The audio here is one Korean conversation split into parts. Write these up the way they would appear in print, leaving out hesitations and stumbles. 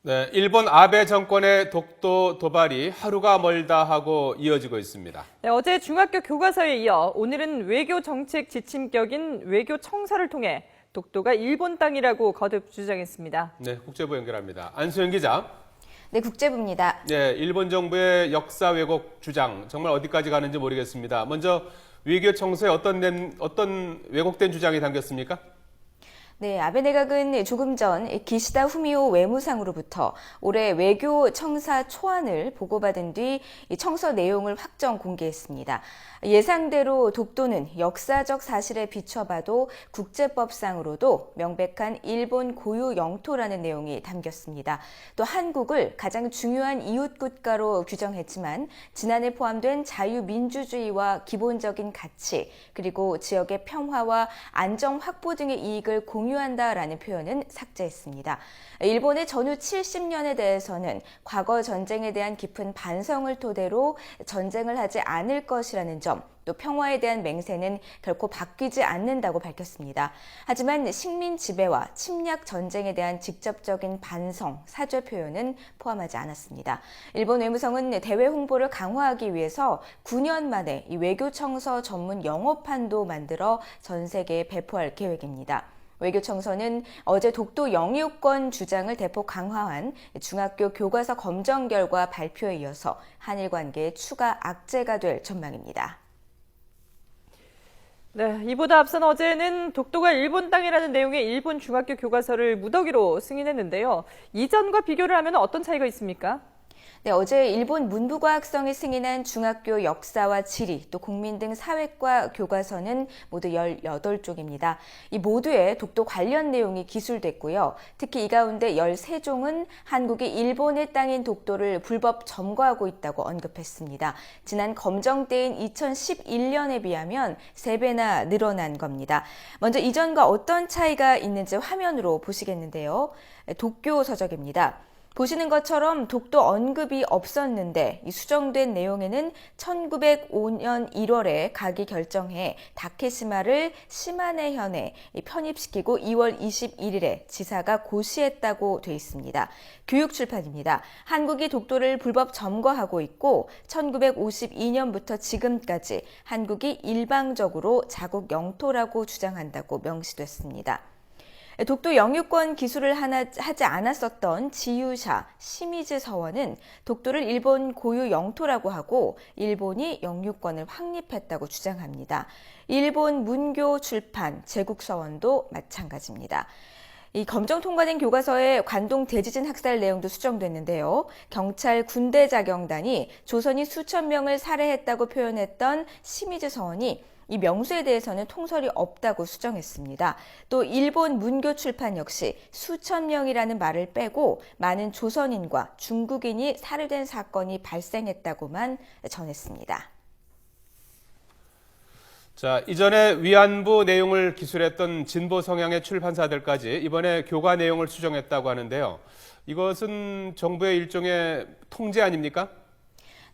네, 일본 아베 정권의 독도 도발이 하루가 멀다 하고 이어지고 있습니다. 네, 어제 중학교 교과서에 이어 오늘은 외교 정책 지침격인 외교 청사를 통해 독도가 일본 땅이라고 거듭 주장했습니다. 네, 국제부 연결합니다. 안수영 기자. 네, 국제부입니다. 네, 일본 정부의 역사 왜곡 주장 정말 어디까지 가는지 모르겠습니다. 먼저 외교 청사에 어떤 왜곡된 주장이 담겼습니까? 네, 아베 내각은 조금 전 기시다 후미오 외무상으로부터 올해 외교 청사 초안을 보고받은 뒤 청서 내용을 확정 공개했습니다. 예상대로 독도는 역사적 사실에 비춰봐도 국제법상으로도 명백한 일본 고유 영토라는 내용이 담겼습니다. 또 한국을 가장 중요한 이웃 국가로 규정했지만 지난해 포함된 자유민주주의와 기본적인 가치 그리고 지역의 평화와 안정 확보 등의 이익을 공유한다라는 표현은 삭제했습니다. 일본의 전후 70년에 대해서는 과거 전쟁에 대한 깊은 반성을 토대로 전쟁을 하지 않을 것이라는 점, 또 평화에 대한 맹세는 결코 바뀌지 않는다고 밝혔습니다. 하지만 식민 지배와 침략 전쟁에 대한 직접적인 반성, 사죄 표현은 포함하지 않았습니다. 일본 외무성은 대외 홍보를 강화하기 위해서 9년 만에 이 외교청서 전문 영어판도 만들어 전 세계에 배포할 계획입니다. 외교청서는 어제 독도 영유권 주장을 대폭 강화한 중학교 교과서 검정 결과 발표에 이어서 한일 관계의 추가 악재가 될 전망입니다. 네, 이보다 앞선 어제는 독도가 일본 땅이라는 내용의 일본 중학교 교과서를 무더기로 승인했는데요. 이전과 비교를 하면 어떤 차이가 있습니까? 네, 어제 일본 문부과학성이 승인한 중학교 역사와 지리, 또 국민 등 사회과 교과서는 모두 18쪽입니다. 이 모두에 독도 관련 내용이 기술됐고요. 특히 이 가운데 13종은 한국이 일본의 땅인 독도를 불법 점거하고 있다고 언급했습니다. 지난 검정 때인 2011년에 비하면 3배나 늘어난 겁니다. 먼저 이전과 어떤 차이가 있는지 화면으로 보시겠는데요. 도쿄 서적입니다. 보시는 것처럼 독도 언급이 없었는데 이 수정된 내용에는 1905년 1월에 가기 결정해 다케시마를 시마네현에 편입시키고 2월 21일에 지사가 고시했다고 돼 있습니다. 교육출판입니다. 한국이 독도를 불법 점거하고 있고 1952년부터 지금까지 한국이 일방적으로 자국 영토라고 주장한다고 명시됐습니다. 독도 영유권 기술을 하지 않았었던 지유샤 시미즈 서원은 독도를 일본 고유 영토라고 하고 일본이 영유권을 확립했다고 주장합니다. 일본 문교 출판 제국서원도 마찬가지입니다. 이 검정 통과된 교과서에 관동 대지진 학살 내용도 수정됐는데요. 경찰 군대 자경단이 조선이 수천 명을 살해했다고 표현했던 시미즈 서원이 이 명수에 대해서는 통설이 없다고 수정했습니다. 또 일본 문교 출판 역시 수천 명이라는 말을 빼고 많은 조선인과 중국인이 살해된 사건이 발생했다고만 전했습니다. 자, 이전에 위안부 내용을 기술했던 진보 성향의 출판사들까지 이번에 교과 내용을 수정했다고 하는데요. 이것은 정부의 일종의 통제 아닙니까?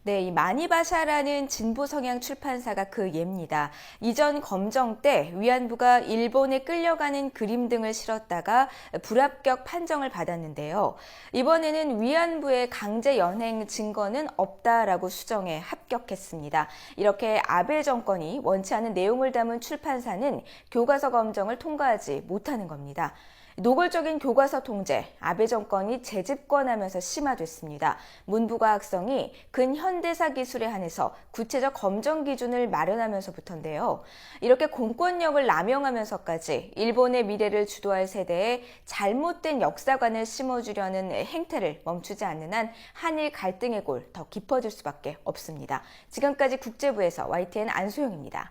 네, 이 마니바샤라는 진보 성향 출판사가 그 예입니다. 이전 검정 때 위안부가 일본에 끌려가는 그림 등을 실었다가 불합격 판정을 받았는데요. 이번에는 위안부의 강제 연행 증거는 없다라고 수정해 합격했습니다. 이렇게 아베 정권이 원치 않은 내용을 담은 출판사는 교과서 검정을 통과하지 못하는 겁니다. 노골적인 교과서 통제, 아베 정권이 재집권하면서 심화됐습니다. 문부과학성이 근현대사 기술에 한해서 구체적 검정 기준을 마련하면서부터인데요. 이렇게 공권력을 남용하면서까지 일본의 미래를 주도할 세대에 잘못된 역사관을 심어주려는 행태를 멈추지 않는 한 한일 갈등의 골 더 깊어질 수밖에 없습니다. 지금까지 국제부에서 YTN 안소영입니다.